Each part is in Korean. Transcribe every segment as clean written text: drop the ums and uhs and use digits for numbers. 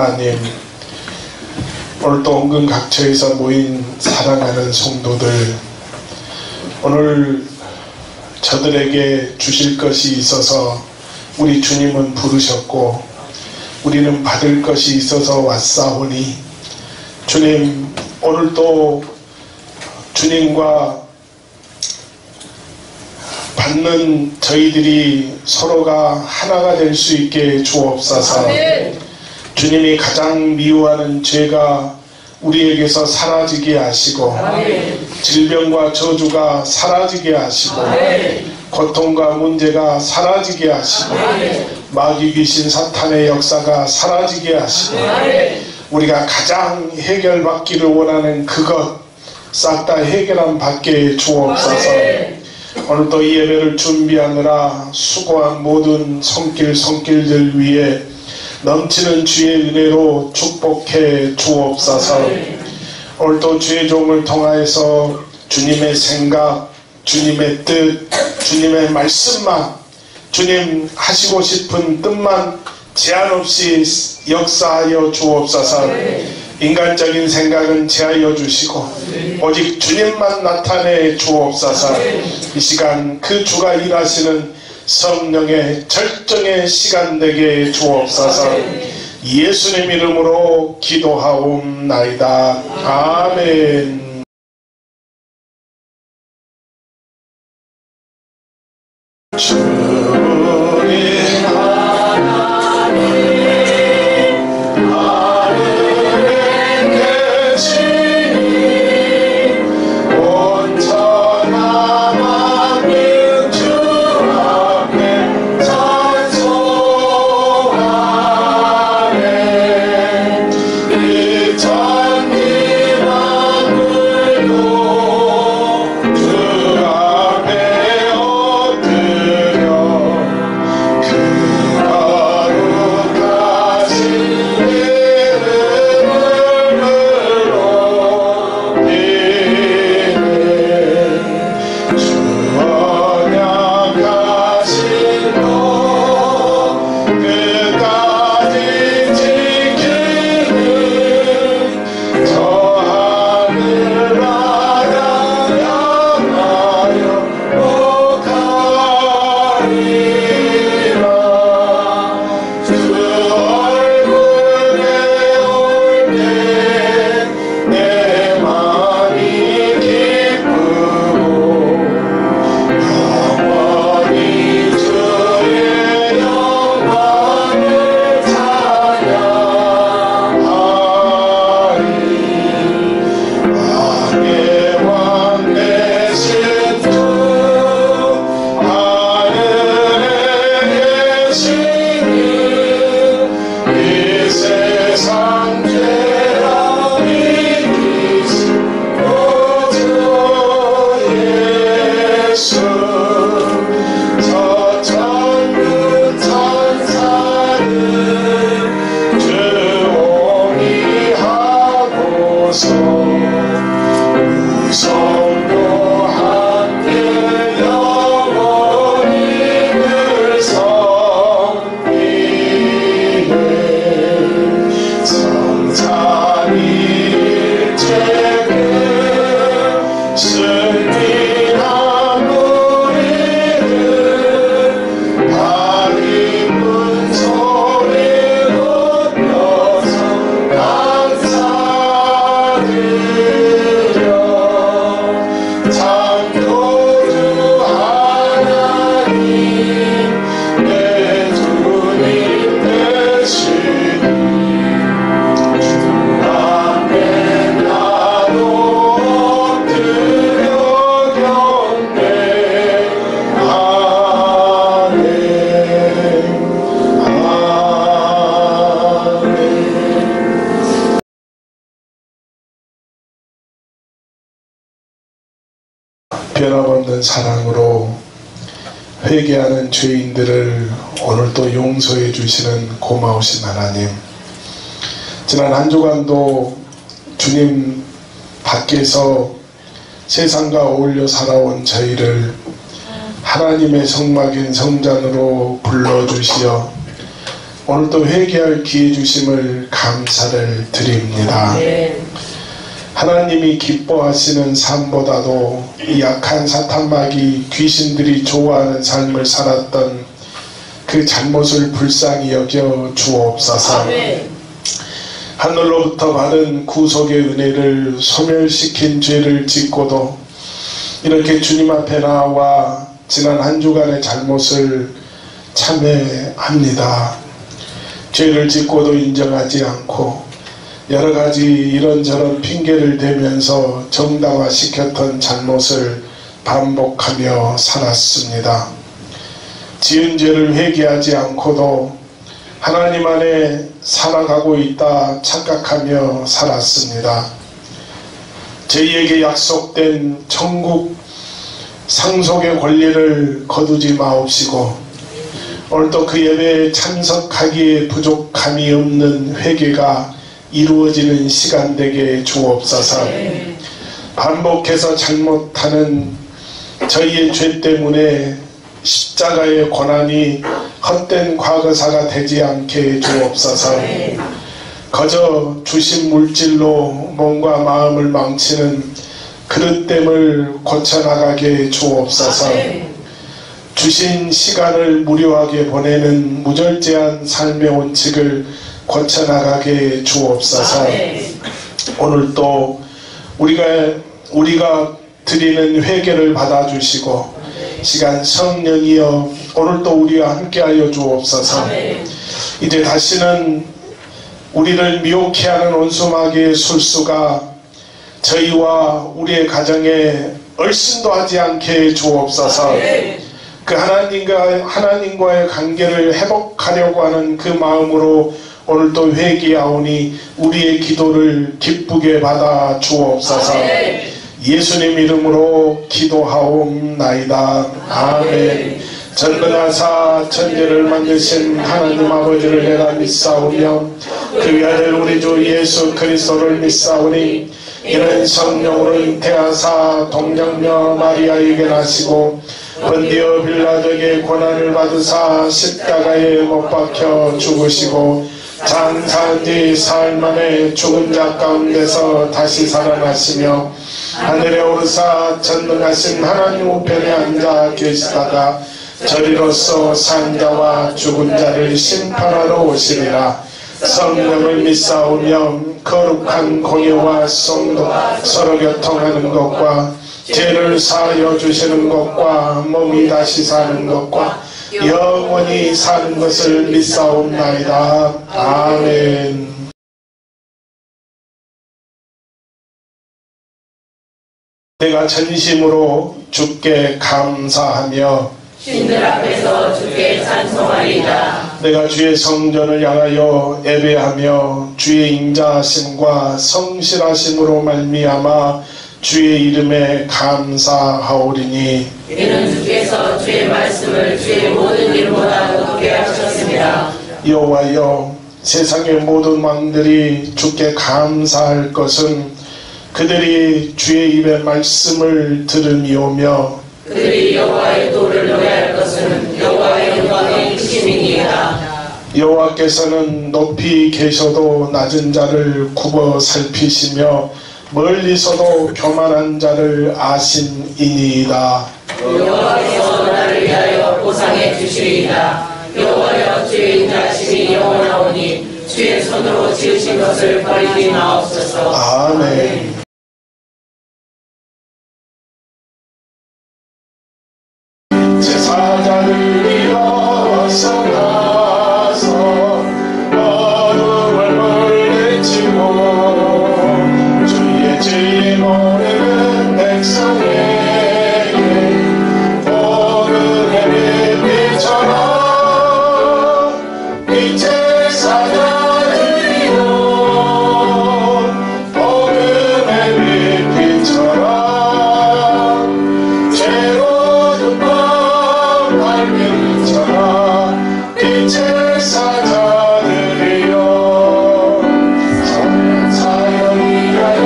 하나님, 오늘도 은근 각처에서 모인 사랑하는 성도들, 오늘 저들에게 주실 것이 있어서 우리 주님은 부르셨고 우리는 받을 것이 있어서 왔사오니, 주님 오늘도 주님과 받는 저희들이 서로가 하나가 될 수 있게 주옵소서. 주님이 가장 미워하는 죄가 우리에게서 사라지게 하시고, 질병과 저주가 사라지게 하시고, 고통과 문제가 사라지게 하시고, 마귀 귀신 사탄의 역사가 사라지게 하시고, 우리가 가장 해결받기를 원하는 그것 싹 다 해결함 받게 주옵소서. 오늘도 이 예배를 준비하느라 수고한 모든 손길들 위해 넘치는 주의 은혜로 축복해 주옵소서. 오늘도 주의 종을 통하여서 주님의 생각, 주님의 뜻, 주님의 말씀만, 주님 하시고 싶은 뜻만 제한 없이 역사하여 주옵소서. 인간적인 생각은 제하여 주시고 오직 주님만 나타내 주옵소서. 이 시간 그 주가 일하시는 성령의 절정의 시간 되게 주옵소서. 예수님 이름으로 기도하옵나이다. 아멘. 변함없는 사랑으로 회개하는 죄인들을 오늘도 용서해 주시는 고마우신 하나님, 지난 한 주간도 주님 밖에서 세상과 어울려 살아온 저희를 하나님의 성막인 성전으로 불러주시어 오늘도 회개할 기회 주심을 감사를 드립니다. 하나님이 기뻐하시는 삶보다도 이 약한 사탄마귀 귀신들이 좋아하는 삶을 살았던 그 잘못을 불쌍히 여겨 주옵소서. 하늘로부터 받은 구속의 은혜를 소멸시킨 죄를 짓고도 이렇게 주님 앞에 나와 지난 한 주간의 잘못을 참회합니다. 죄를 짓고도 인정하지 않고 여러가지 이런저런 핑계를 대면서 정당화시켰던 잘못을 반복하며 살았습니다. 지은 죄를 회개하지 않고도 하나님 안에 살아가고 있다 착각하며 살았습니다. 저희에게 약속된 천국 상속의 권리를 거두지 마옵시고 오늘도 그 예배에 참석하기에 부족함이 없는 회개가 이루어지는 시간 되게 주옵소서. 반복해서 잘못하는 저희의 죄 때문에 십자가의 고난이 헛된 과거사가 되지 않게 주옵소서. 거저 주신 물질로 몸과 마음을 망치는 그릇됨을 고쳐나가게 주옵소서. 주신 시간을 무료하게 보내는 무절제한 삶의 원칙을 고쳐나가게 주옵소서. 오늘도 우리가 드리는 회개를 받아주시고 시간 성령이여 오늘도 우리와 함께하여 주옵소서. 이제 다시는 우리를 미혹해 하는 온수마귀의 술수가 저희와 우리의 가정에 얼씬도 하지 않게 주옵소서. 그 하나님과의 관계를 회복하려고 하는 그 마음으로 오늘도 회개하오니 우리의 기도를 기쁘게 받아 주옵소서. 예수님 이름으로 기도하옵나이다. 아멘. 전능하사 천지를 만드신 하나님 아버지를 내가 믿사오며 그 위아들 우리 주 예수 그리스도를 믿사오니 이는 성령으로 잉태하사 동정녀 마리아에게 나시고 본디오 빌라도에게 고난을 받으사 십자가에 못 박혀 죽으시고 장사한 지 사흘 만에 죽은 자 가운데서 다시 살아나시며 하늘에 오르사 전능하신 하나님 우편에 앉아 계시다가 저리로서 산 자와 죽은 자를 심판하러 오시리라. 성령을 믿사오며 거룩한 공예와 성도가 서로 교통하는 것과 죄를 사하여 주시는 것과 몸이 다시 사는 것과 영원히 사는 것을 믿사옵나이다. 아멘. 내가 전심으로 주께 감사하며 신들 앞에서 주께 찬송하리이다. 내가 주의 성전을 향하여 예배하며 주의 인자하심과 성실하심으로 말미암아 주의 이름에 감사하오리니 이는 주께서 주의 말씀을 주의 모든 일보다 높게 하셨습니다. 여호와여 세상의 모든 왕들이 주께 감사할 것은 그들이 주의 입의 말씀을 들음이오며 그들이 여호와의 도를 노래할 것은 여호와의 영광의 크심이니이다. 여호와께서는 높이 계셔도 낮은 자를 굽어 살피시며 멀리서도 교만한 자를 아심이니이다. 여호와께서 나를 위하여 보상해 주시리이다. 여호와여 주의 인자하심이 영원하오니 주의 손으로 지으신 것을 버리지 마옵소서. 아멘. 제사장을 일어서 나서 어둠을 물리치고 주의 죄 모르는 백성에게 복음의 빛처럼 이 제사장들이여 복음의 빛처럼 죄로운 빛처럼 이 제사장들이여 사형이하여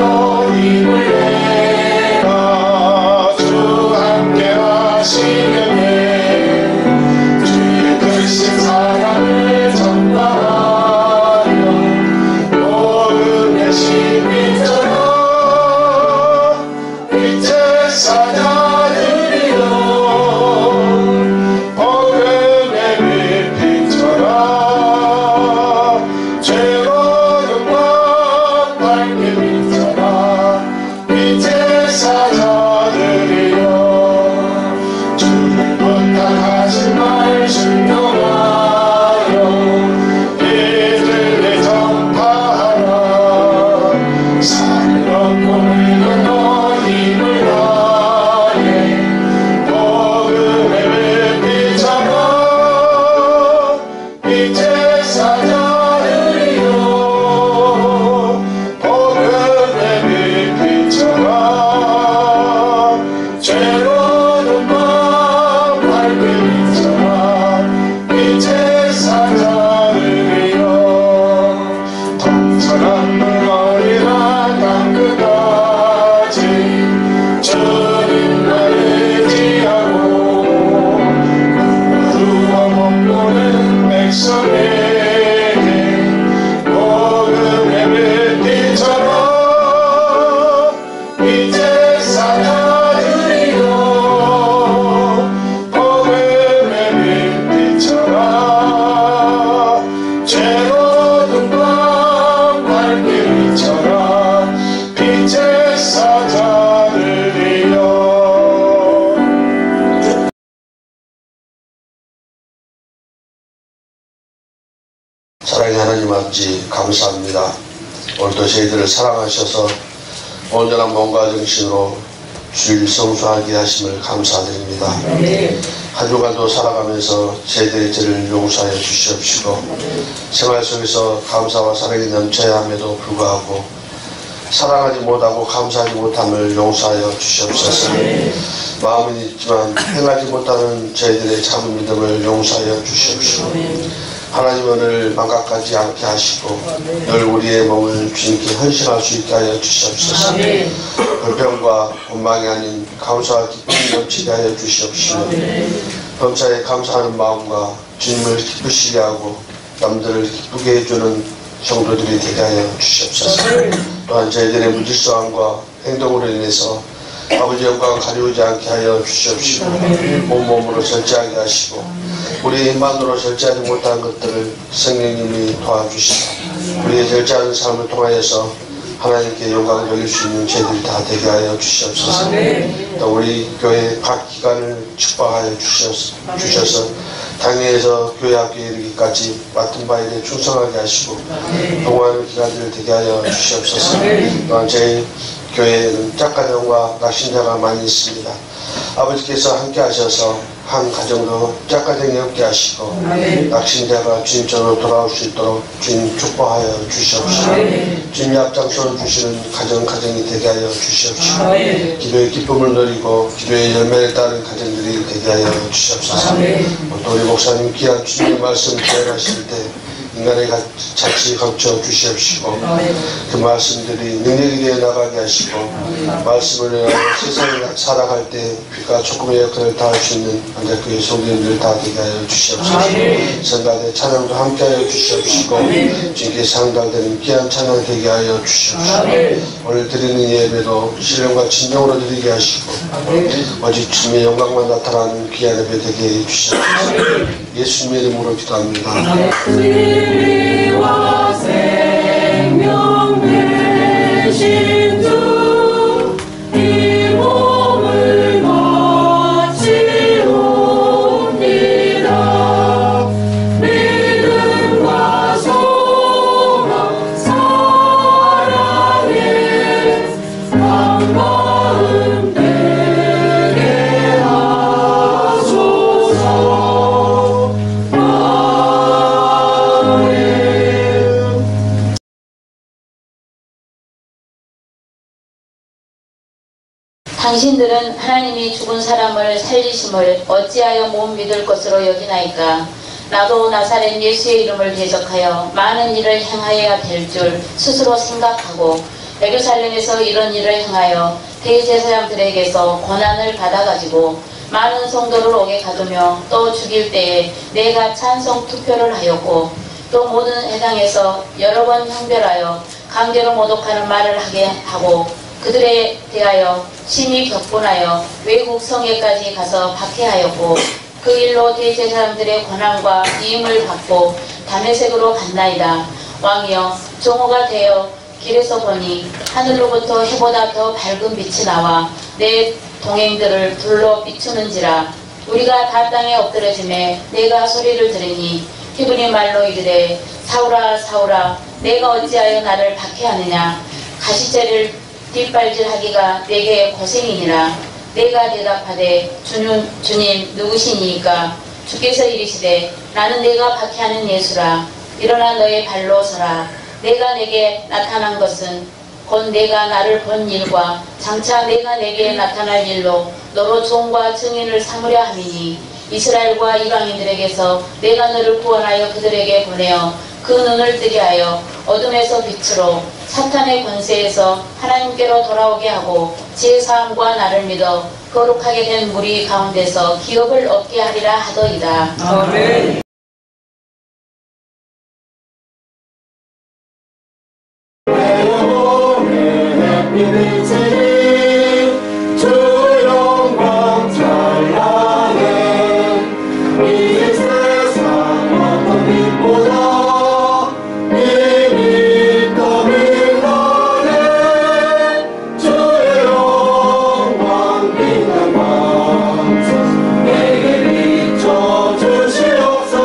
입을 내라 아버지 감사합니다. 오늘도 저희들을 사랑하셔서 온전한 몸과 정신으로 주일 성수하게 하심을 감사드립니다. 한 주간도 살아가면서 저희들의 죄를 용서하여 주시옵시고 생활 속에서 감사와 사랑이 넘쳐야 함에도 불구하고 사랑하지 못하고 감사하지 못함을 용서하여 주시옵소서. 마음은 있지만 행하지 못하는 저희들의 참은 믿음을 용서하여 주시옵시고 하나님을 망각하지 않게 하시고 늘 우리의 몸을 주님께 헌신할 수 있게 하여 주시옵소서. 불평과 원망이 아닌 감사와 기쁨이 넘치게 하여 주시옵시고 범사에 감사하는 마음과 주님을 기쁘시게 하고 남들을 기쁘게 해주는 성도들이 되게 하여 주시옵소서. 또한 저희들의 무질서함과 행동으로 인해서 아버지 영광을 가리우지 않게 하여 주시옵시고 온몸으로 절제하게 하시고 우리의 힘만으로 절제하지 못한 것들을 성령님이 도와주시고 우리의 절제하는 삶을 통하여서 하나님께 영광을 돌릴 수 있는 저희들이 다 되게 하여 주시옵소서. 또 우리 교회 각 기관을 축복하여 주셔서 당회에서 교회 학교에 이르기까지 맡은 바에 대해 충성하게 하시고 동호하는 기관들을 되게 하여 주시옵소서. 또한 저희 교회에는 짝가정과 낙신자가 많이 있습니다. 아버지께서 함께 하셔서 한 가정도 짝가정이 없게 하시고 낙신자가 주님처럼 돌아올 수 있도록 주님 축복하여 주시옵시고 주님이 앞장서 주시는 가정이 되게 하여 주시옵시고 기도의 기쁨을 누리고 기도의 열매를 따른 가정들이 되게 하여 주시옵소서. 또 우리 목사님 귀한 주님의 말씀 기억하실 때 인간의 자치 감춰 주시옵시고 그 말씀들이 능력이 되어 나가게 하시고 말씀을 위하여 세상에 살아갈 때 빛과 조금의 역할을 다할 수 있는 한자교회 성도님들 다 되게 하여 주시옵소서. 선가대 찬양도 함께 하여 주시옵시고 주님께 상달되는 귀한 찬양 되게 하여 주시옵시고 오늘 드리는 예배도 신령과 진정으로 드리게 하시고 오직 주님의 영광만 나타나는 귀한 예배 되게 해 주시옵소서. 예수님의 이름으로 기도합니다. 우리와 생명 되신 주 이 몸을 바치옵니다. 믿음과 소망 사랑에 한마음 되게 하소서. 당신들은 하나님이 죽은 사람을 살리심을 어찌하여 못 믿을 것으로 여기나이까. 나도 나사렛 예수의 이름을 대적하여 많은 일을 행하여야 될 줄 스스로 생각하고 예루살렘에서 이런 일을 행하여 대제사장들에게서 권한을 받아가지고 많은 성도를 옥에 가두며 또 죽일 때에 내가 찬성 투표를 하였고 또 모든 회당에서 여러 번 형별하여 강제로 모독하는 말을 하게 하고 그들에 대하여 심히 격분하여 외국 성에까지 가서 박해하였고 그 일로 대제사장들의 권한과 위임을 받고 다메섹으로 갔나이다. 왕이여 종호가 되어 길에서 보니 하늘로부터 해보다 더 밝은 빛이 나와 내 동행들을 불러 비추는지라. 우리가 다 땅에 엎드려지매 내가 소리를 들으니 히브리 말로 이르되 사울아 사울아 내가 어찌하여 나를 박해하느냐. 가시제를 뒷발질하기가 내게 고생이니라. 내가 대답하되 주님 누구시니까. 주께서 이르시되 나는 내가 박해하는 예수라. 일어나 너의 발로 서라. 내가 내게 나타난 것은 곧 내가 나를 본 일과 장차 내가 내게 나타날 일로 너로 종과 증인을 삼으려 함이니 이스라엘과 이방인들에게서 내가 너를 구원하여 그들에게 보내어 그 눈을 뜨게 하여 어둠에서 빛으로 사탄의 권세에서 하나님께로 돌아오게 하고 제사함과 나를 믿어 거룩하게 된 무리 가운데서 기업을 얻게 하리라 하더이다. 아멘. 내게 비춰주시옵소서.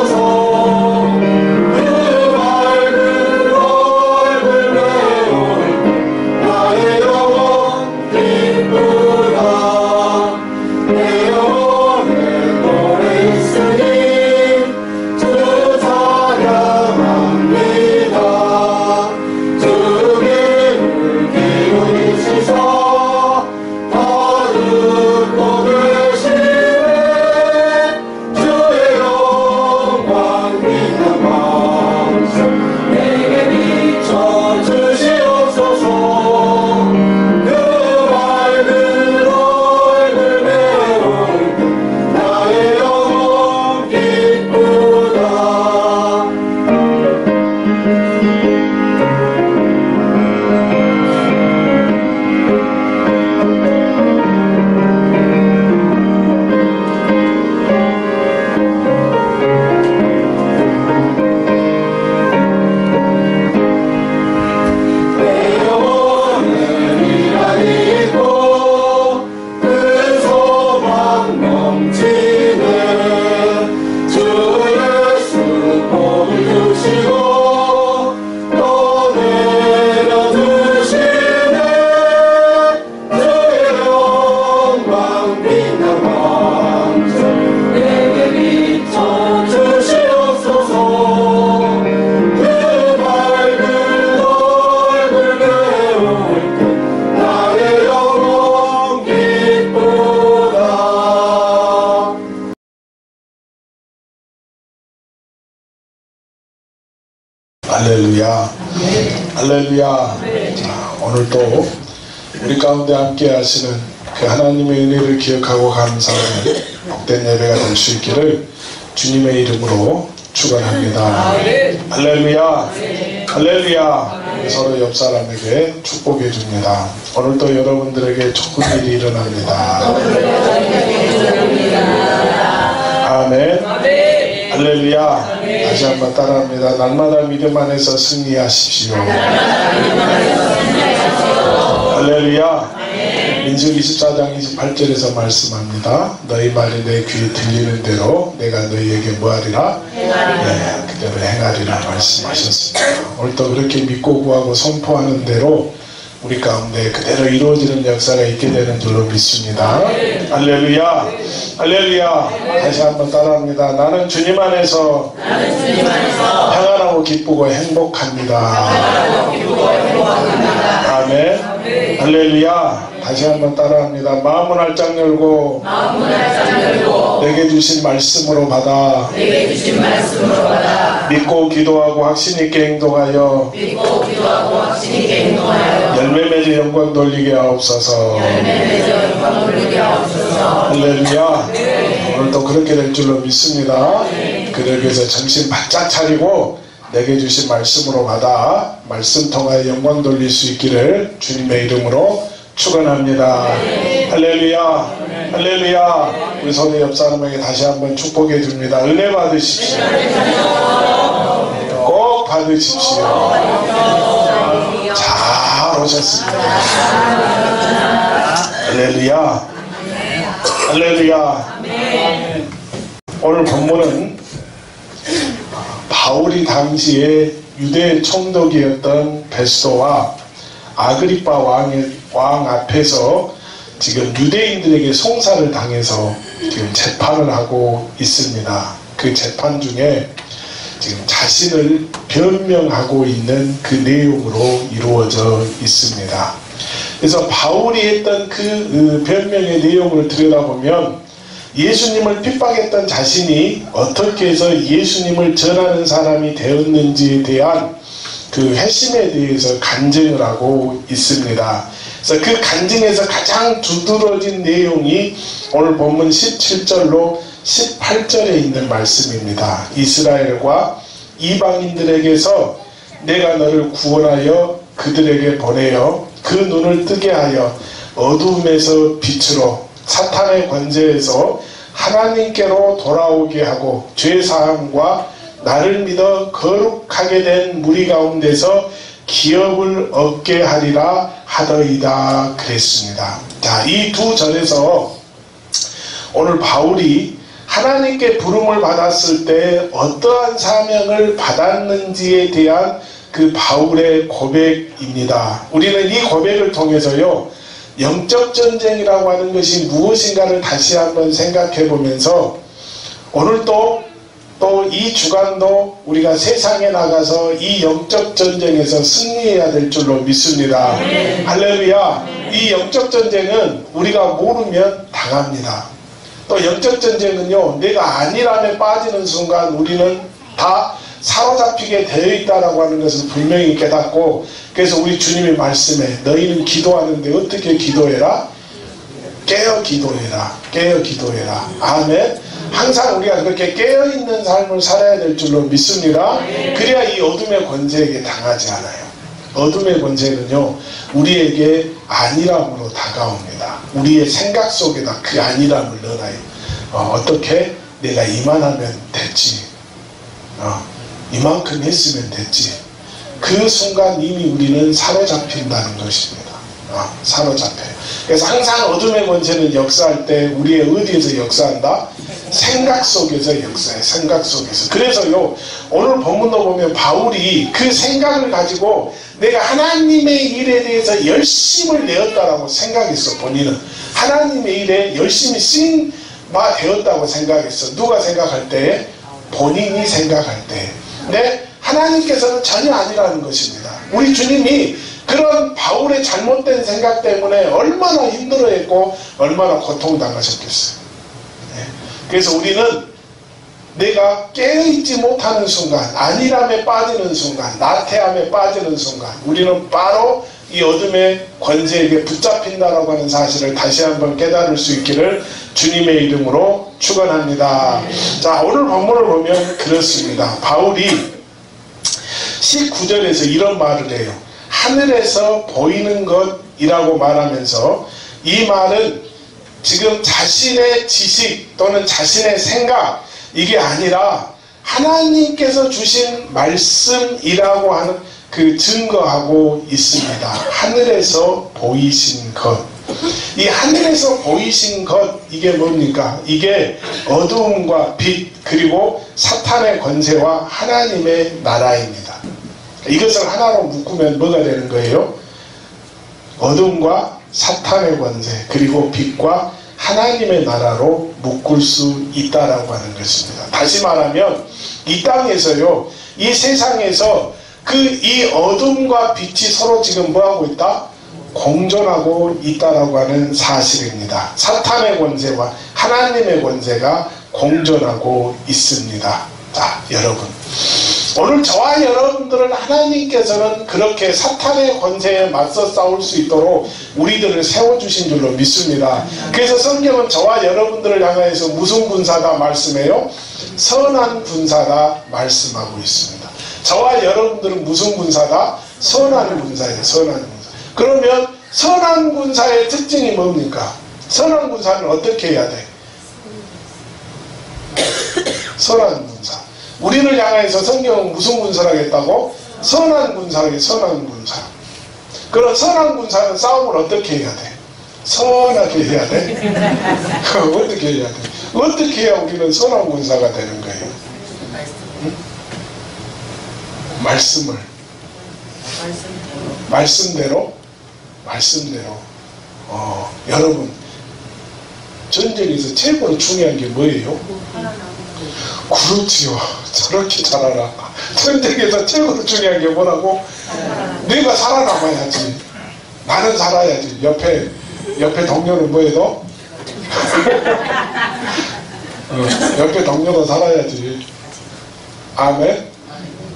할렐루야. 할렐루야. 자, 오늘도 우리 가운데 함께 하시는 그 하나님의 은혜를 기억하고 감사하는 복된 예배가 될 수 있기를 주님의 이름으로 축원합니다. 할렐루야. 할렐루야. 서로 옆 사람에게 축복해 줍니다. 오늘도 여러분들에게 좋은 일이 일어납니다. 아멘. 할렐루야. 다시 한번 따라합니다. 날마다 믿음 안에서 승리하십시오. 할렐루야. 민수기 24장 28절에서 말씀합니다. 너희 말이 내 귀에 들리는 대로 내가 너희에게 뭐하리라? 네, 그대로 행하리라 말씀하셨습니다. 오늘도 그렇게 믿고 구하고 선포하는 대로 우리 가운데 그대로 이루어지는 역사가 있게 되는 줄로 믿습니다. 할렐루야. 할렐루야. 다시 한번 따라합니다. 나는 주님 안에서 평안하고 기쁘고 행복합니다. 아멘. 할렐루야. 다시 한번 따라합니다. 마음은 활짝 열고 내게 주신 말씀으로 받아 믿고 기도하고 확신 있게 행동하여 열매 맺어 영광 돌리게 하옵소서. 할렐루야. 오늘도 그렇게 될 줄로 믿습니다. 그러기 위해서 정신 바짝 차리고 내게 주신 말씀으로 받아 말씀 통하여 영광 돌릴 수 있기를 주님의 이름으로 축원합니다. 할렐루야. 할렐루야. 우리 손의 옆 사람에게 다시 한번 축복해 줍니다. 은혜 받으십시오. 꼭 받으십시오. 잘 오셨습니다. 할렐루야. 할렐루야. 오늘 본문은 바울이 당시에 유대 총독이었던 베스도와 아그리파 왕 앞에서 지금 유대인들에게 송사를 당해서 지금 재판을 하고 있습니다. 그 재판 중에 지금 자신을 변명하고 있는 그 내용으로 이루어져 있습니다. 그래서 바울이 했던 그 변명의 내용을 들여다보면 예수님을 핍박했던 자신이 어떻게 해서 예수님을 전하는 사람이 되었는지에 대한 그 회심에 대해서 간증을 하고 있습니다. 그래서 그 간증에서 가장 두드러진 내용이 오늘 본문 17절로 18절에 있는 말씀입니다. 이스라엘과 이방인들에게서 내가 너를 구원하여 그들에게 보내어 그 눈을 뜨게 하여 어두움에서 빛으로 사탄의 권세에서 하나님께로 돌아오게 하고 죄사함과 나를 믿어 거룩하게 된 무리 가운데서 기업을 얻게 하리라 하더이다 그랬습니다. 자, 이 두 절에서 오늘 바울이 하나님께 부름을 받았을 때 어떠한 사명을 받았는지에 대한 그 바울의 고백입니다. 우리는 이 고백을 통해서요, 영적 전쟁이라고 하는 것이 무엇인가를 다시 한번 생각해 보면서 오늘 또 이 주간도 우리가 세상에 나가서 이 영적 전쟁에서 승리해야 될 줄로 믿습니다. 할렐루야. 이 영적 전쟁은 우리가 모르면 당합니다. 또 영적 전쟁은요, 내가 아니라면 빠지는 순간 우리는 다 사로잡히게 되어 있다라고 하는 것을 분명히 깨닫고, 그래서 우리 주님의 말씀에 너희는 기도하는데 어떻게 기도해라? 깨어 기도해라. 깨어 기도해라. 아멘. 항상 우리가 그렇게 깨어있는 삶을 살아야 될 줄로 믿습니다. 그래야 이 어둠의 권세에게 당하지 않아요. 어둠의 권세는요, 우리에게 안일함으로 다가옵니다. 우리의 생각 속에다 그 안일함을 넣어놔요. 어떻게 내가 이만하면 됐지, 이만큼 했으면 됐지. 그 순간 이미 우리는 사로잡힌다는 것입니다. 사로잡혀요. 그래서 항상 어둠의 권세는 역사할 때 우리의 어디에서 역사한다? 생각 속에서 역사해. 생각 속에서. 그래서요, 오늘 본문도 보면 바울이 그 생각을 가지고 내가 하나님의 일에 대해서 열심을 내었다라고 생각했어. 본인은 하나님의 일에 열심히 쓰임 바 되었다고 생각했어. 누가 생각할 때? 본인이 생각할 때. 근데 하나님께서는 전혀 아니라는 것입니다. 우리 주님이 그런 바울의 잘못된 생각 때문에 얼마나 힘들어했고 얼마나 고통당하셨겠어요. 그래서 우리는 내가 깨어있지 못하는 순간, 안일함에 빠지는 순간, 나태함에 빠지는 순간 우리는 바로 이 어둠의 권세에게 붙잡힌다라고 하는 사실을 다시 한번 깨달을 수 있기를 주님의 이름으로 축원합니다. 자, 오늘 본문을 보면 그렇습니다. 바울이 19절에서 이런 말을 해요. 하늘에서 보이는 것이라고 말하면서 이 말은 지금 자신의 지식 또는 자신의 생각 이게 아니라 하나님께서 주신 말씀이라고 하는 그 증거하고 있습니다. 하늘에서 보이신 것. 이 하늘에서 보이신 것 이게 뭡니까? 이게 어두움과 빛 그리고 사탄의 권세와 하나님의 나라입니다. 이것을 하나로 묶으면 뭐가 되는 거예요? 어둠과 사탄의 권세 그리고 빛과 하나님의 나라로 묶을 수 있다라고 하는 것입니다. 다시 말하면 이 땅에서요, 이 세상에서 이 어둠과 빛이 서로 지금 뭐하고 있다? 공존하고 있다라고 하는 사실입니다. 사탄의 권세와 하나님의 권세가 공존하고 있습니다. 자, 여러분, 오늘 저와 여러분들은 하나님께서는 그렇게 사탄의 권세에 맞서 싸울 수 있도록 우리들을 세워주신 줄로 믿습니다. 그래서 성경은 저와 여러분들을 향해서 무슨 군사다 말씀해요? 선한 군사다 말씀하고 있습니다. 저와 여러분들은 무슨 군사다? 선한 군사예요. 선한 군사. 그러면 선한 군사의 특징이 뭡니까? 선한 군사는 어떻게 해야 돼? 선한 군사. 우리를 향해서 성경은 무슨 군사라고 했다고? 선한 군사라고. 선한 군사. 그럼 선한 군사는 싸움을 어떻게 해야 돼? 선하게 해야 돼? 어떻게 해야 돼? 어떻게 해야 우리는 선한 군사가 되는 거예요? 응? 말씀대로. 여러분, 전쟁에서 제일 중요한 게 뭐예요? 그렇지요. 저렇게 잘하라. 전쟁에서 최고로 중요한 게 뭐라고? 내가 살아남아야지. 나는 살아야지. 옆에 동료는 뭐해도? 옆에 동료도 살아야지. 아멘?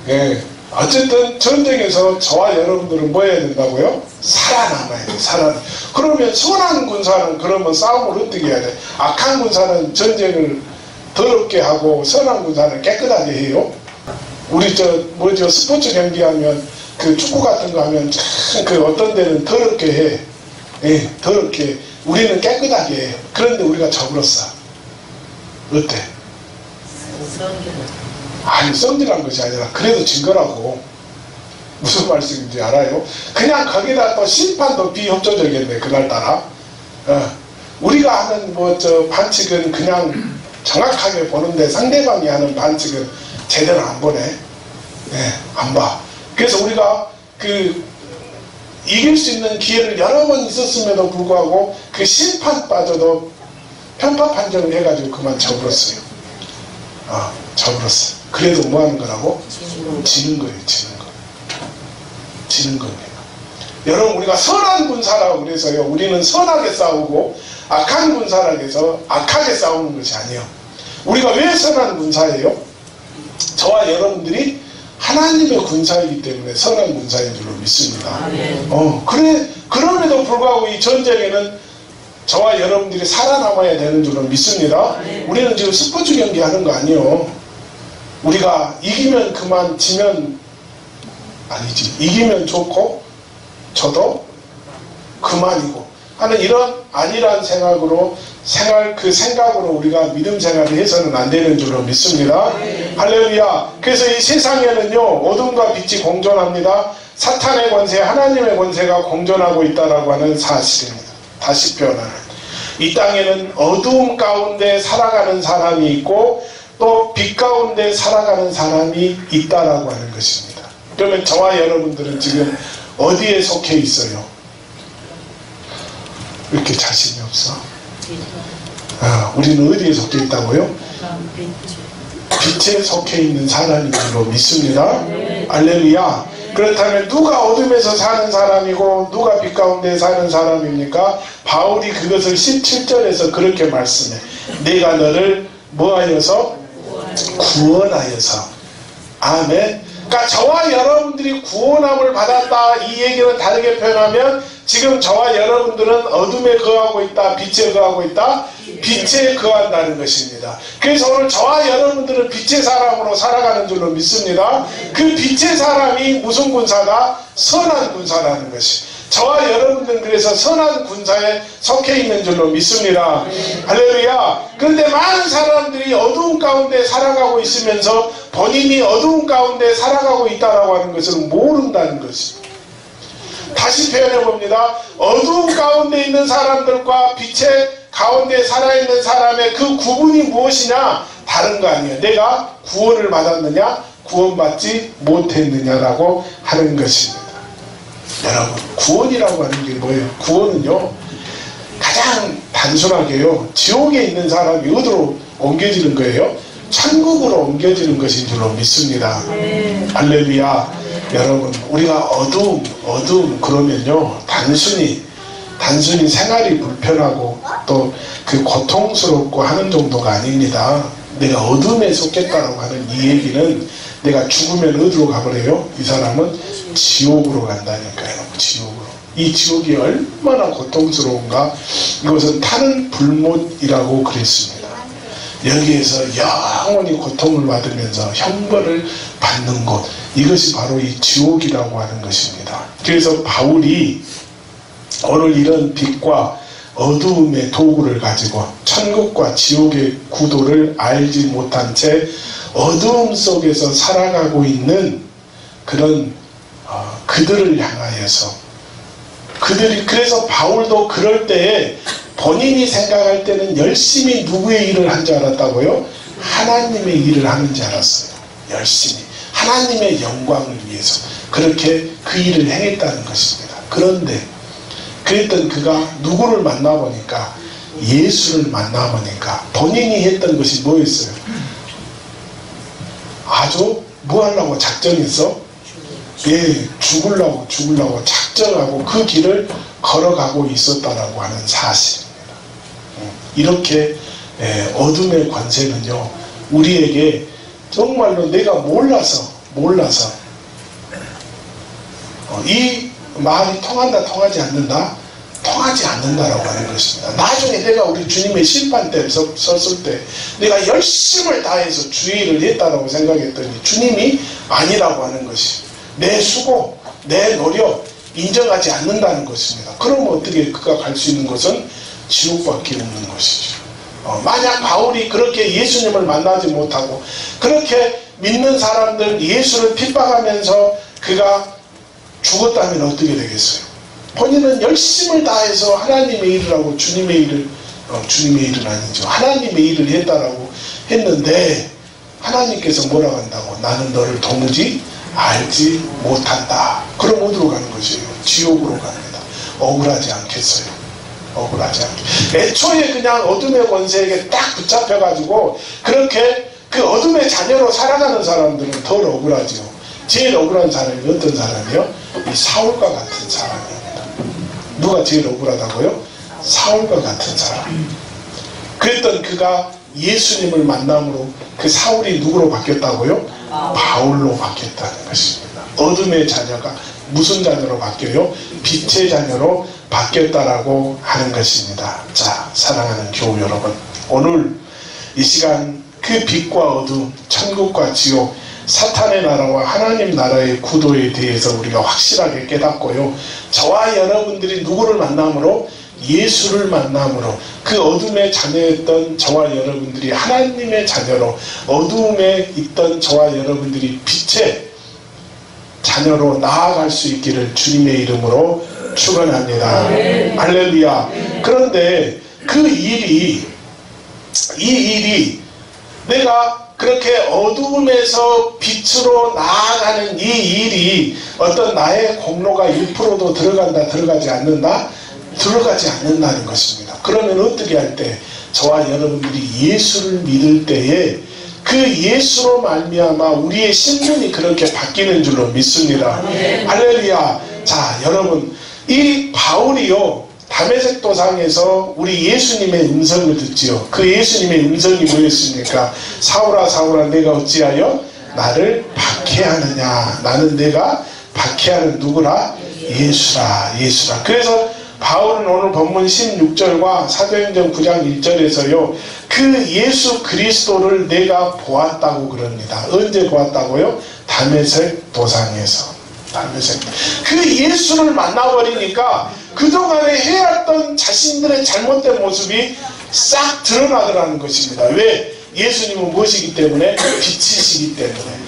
예. 어쨌든 전쟁에서 저와 여러분들은 뭐 해야 된다고요? 살아남아야 돼. 그러면 선한 군사는 그러면 싸움을 어떻게 해야 돼? 악한 군사는 전쟁을 더럽게 하고 선한 군사는 깨끗하게 해요. 우리 스포츠 경기하면 그 축구 같은 거 하면 그 어떤 데는 더럽게 해. 예, 더럽게. 우리는 깨끗하게 해요. 그런데 우리가 저물었어. 어때? 아니, 성질한 것이 아니라 그래도 진 거라고. 무슨 말씀인지 알아요? 그냥 거기다 또 심판도 비협조적이겠네. 그날따라. 우리가 하는 반칙은 그냥 정확하게 보는데 상대방이 하는 반칙은 제대로 안 보네. 네, 안 봐. 그래서 우리가 이길 수 있는 기회를 여러 번 있었음에도 불구하고 그 심판빠져도 편파 판정을 해가지고 그만 져버렸어요. 져버렸어요. 그래도 뭐 하는 거라고? 지는 거예요. 지는 겁니다. 여러분, 우리가 선한 군사라고 그래서요, 우리는 선하게 싸우고 악한 군사라고 해서 악하게 싸우는 것이 아니에요. 우리가 왜 선한 군사예요? 저와 여러분들이 하나님의 군사이기 때문에 선한 군사인 줄로 믿습니다. 그럼에도 불구하고 이 전쟁에는 저와 여러분들이 살아남아야 되는 줄로 믿습니다. 우리는 지금 스포츠 경기 하는 거 아니에요. 우리가 이기면 그만, 지면 아니지. 이기면 좋고 저도 그만이고 하는 이런 안일한 생각으로 우리가 믿음 생활을 해서는 안 되는 줄로 믿습니다. 할렐루야. 그래서 이 세상에는요, 어둠과 빛이 공존합니다. 사탄의 권세, 하나님의 권세가 공존하고 있다라고 하는 사실입니다. 다시 표현하는, 이 땅에는 어두움 가운데 살아가는 사람이 있고 또 빛 가운데 살아가는 사람이 있다라고 하는 것입니다. 그러면 저와 여러분들은 지금 어디에 속해 있어요? 왜 이렇게 자신이 없어? 우리는 어디에 속해 있다고요? 빛에 속해 있는 사람인 줄로 믿습니다. 할렐루야. 그렇다면 누가 어둠에서 사는 사람이고 누가 빛 가운데 사는 사람입니까? 바울이 그것을 17절에서 그렇게 말씀해. 내가 너를 뭐하여서? 구원하여서. 아멘. 그러니까 저와 여러분들이 구원함을 받았다, 이 얘기는 다르게 표현하면 지금 저와 여러분들은 어둠에 거하고 있다, 빛에 거하고 있다, 빛에 거한다는 것입니다. 그래서 오늘 저와 여러분들은 빛의 사람으로 살아가는 줄로 믿습니다. 그 빛의 사람이 무슨 군사다? 선한 군사라는 것이. 저와 여러분들은 그래서 선한 군사에 속해 있는 줄로 믿습니다. 할렐루야. 그런데 많은 사람들이 어두운 가운데 살아가고 있으면서 본인이 어두운 가운데 살아가고 있다라고 하는 것을 모른다는 것입니다. 다시 표현해 봅니다. 어두운 가운데 있는 사람들과 빛의 가운데 살아있는 사람의 그 구분이 무엇이냐? 다른 거 아니에요. 내가 구원을 받았느냐, 구원받지 못했느냐라고 하는 것입니다. 여러분, 구원이라고 하는 게 뭐예요? 구원은요, 가장 단순하게요, 지옥에 있는 사람이 어디로 옮겨지는 거예요? 천국으로 옮겨지는 것인 줄로 믿습니다. 할렐루야. 여러분, 우리가 어두움 그러면요, 단순히 생활이 불편하고 또 그 고통스럽고 하는 정도가 아닙니다. 내가 어둠에 속했다라고 하는 이 얘기는 내가 죽으면 어디로 가버려요? 이 사람은 지옥으로 간다니까요. 지옥으로. 이 지옥이 얼마나 고통스러운가. 이것은 타는 불못이라고 그랬습니다. 여기에서 영원히 고통을 받으면서 형벌을 받는 곳, 이것이 바로 이 지옥이라고 하는 것입니다. 그래서 바울이 오늘 이런 빛과 어두움의 도구를 가지고 천국과 지옥의 구도를 알지 못한 채 어두움 속에서 살아가고 있는 그런 그들을 향하여서, 그래서 바울도 그럴 때에 본인이 생각할 때는 열심히 누구의 일을 한 줄 알았다고요? 하나님의 일을 하는 줄 알았어요. 열심히 하나님의 영광을 위해서 그렇게 그 일을 행했다는 것입니다. 그런데 그랬던 그가 누구를 만나보니까, 예수를 만나보니까 본인이 했던 것이 뭐였어요? 아주 뭐 하려고 작정했어? 예, 죽으려고 작정하고 그 길을 걸어가고 있었다라고 하는 사실입니다. 이렇게 어둠의 권세는요, 우리에게 정말로 내가 몰라서 이 말이 통한다, 통하지 않는다라고 하는 것입니다. 나중에 내가 우리 주님의 심판대 섰을 때 내가 열심을 다해서 주의를 했다라고 생각했더니 주님이 아니라고 하는 것이, 내 수고, 내 노력 인정하지 않는다는 것입니다. 그러면 어떻게 그가 갈 수 있는 것은 지옥밖에 없는 것이죠. 만약 바울이 그렇게 예수님을 만나지 못하고 그렇게 믿는 사람들 예수를 핍박하면서 그가 죽었다면 어떻게 되겠어요? 본인은 열심을 다해서 하나님의 일을 하고 주님의 일은 아니죠. 하나님의 일을 했다라고 했는데 하나님께서 뭐라고 한다고? 나는 너를 도무지 알지 못한다. 그럼 어디로 가는 것이에요? 지옥으로 갑니다. 억울하지 않겠어요? 억울하지 않겠어요? 애초에 그냥 어둠의 권세에게 딱 붙잡혀가지고 그렇게 그 어둠의 자녀로 살아가는 사람들은 덜 억울하죠. 제일 억울한 사람이 어떤 사람이요? 이 사울과 같은 사람입니다. 누가 제일 억울하다고요? 사울과 같은 사람. 그랬던 그가 예수님을 만남으로 그 사울이 누구로 바뀌었다고요? 바울로 바뀌었다는 것입니다. 어둠의 자녀가 무슨 자녀로 바뀌어요? 빛의 자녀로 바뀌었다라고 하는 것입니다. 자, 사랑하는 교우 여러분, 오늘 이 시간 그 빛과 어둠, 천국과 지옥, 사탄의 나라와 하나님 나라의 구도에 대해서 우리가 확실하게 깨닫고요, 저와 여러분들이 누구를 만남으로? 예수를 만남으로 그 어둠의 자녀였던 저와 여러분들이 하나님의 자녀로, 어두움에 있던 저와 여러분들이 빛의 자녀로 나아갈 수 있기를 주님의 이름으로 축원합니다. 할렐루야. 그런데 이 일이 내가 그렇게 어두움에서 빛으로 나아가는 이 일이 어떤 나의 공로가 1%도 들어간다, 들어가지 않는다? 들어가지 않는다는 것입니다. 그러면 어떻게 할 때? 저와 여러분들이 예수를 믿을 때에 그 예수로 말미암아 우리의 신분이 그렇게 바뀌는 줄로 믿습니다. 할렐루야. 자, 여러분, 이 바울이요, 다메섹 도상에서 우리 예수님의 음성을 듣지요. 그 예수님의 음성이 뭐였습니까? 사울아 사울아 내가 어찌하여 나를 박해하느냐. 나는 내가 박해하는 누구라? 예수라 예수라. 그래서 바울은 오늘 본문 16절과 사도행전 9장 1절에서요 그 예수 그리스도를 내가 보았다고 그럽니다. 언제 보았다고요? 다메섹 도상에서. 다메섹. 그 예수를 만나버리니까 그동안에 해왔던 자신들의 잘못된 모습이 싹 드러나더라는 것입니다. 왜? 예수님은 무엇이기 때문에? 빛이시기 때문에.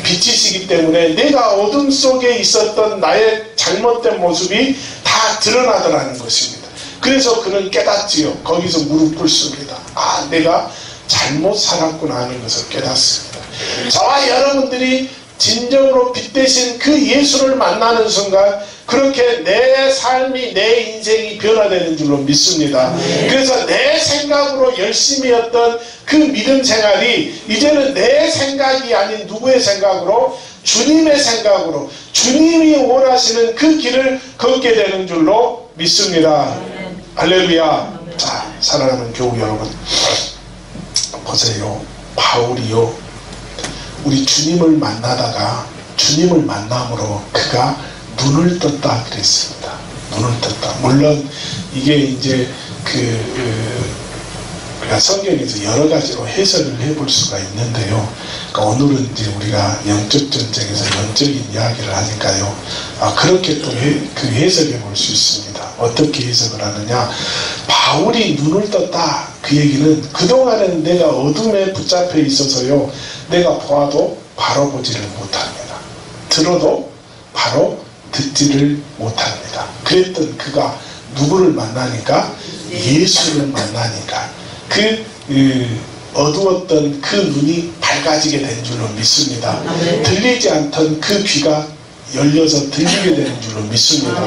빛이시기 때문에 내가 어둠 속에 있었던 나의 잘못된 모습이 다 드러나더라는 것입니다. 그래서 그는 깨닫지요. 거기서 무릎 꿇습니다. 아, 내가 잘못 살았구나 하는 것을 깨닫습니다. 저와 여러분들이 진정으로 빛 대신 그 예수를 만나는 순간 그렇게 내 삶이 내 인생이 변화되는 줄로 믿습니다. 그래서 내 생각으로 열심히 했던 그 믿음 생활이 이제는 내 생각이 아닌 누구의 생각으로? 주님의 생각으로 주님이 원하시는 그 길을 걷게 되는 줄로 믿습니다. 할렐루야. 자, 사랑하는 교우 여러분, 보세요. 바울이요 우리 주님을 만나다가 주님을 만남으로 그가 눈을 떴다 그랬습니다. 눈을 떴다. 물론 이게 이제 우리가 성경에서 여러 가지로 해석을 해볼 수가 있는데요. 그러니까 오늘은 이제 우리가 영적 전쟁에서 영적인 이야기를 하니까요. 그렇게 또 그 해석해 볼 수 있습니다. 어떻게 해석을 하느냐? 바울이 눈을 떴다. 그 얘기는 그동안에는 내가 어둠에 붙잡혀 있어서요. 내가 보아도 바로 보지를 못합니다. 들어도 바로 듣지를 못합니다. 그랬던 그가 누구를 만나니까? 예수를 만나니까 어두웠던 그 눈이 밝아지게 된 줄로 믿습니다. 들리지 않던 그 귀가 열려서 들리게 되는 줄로 믿습니다.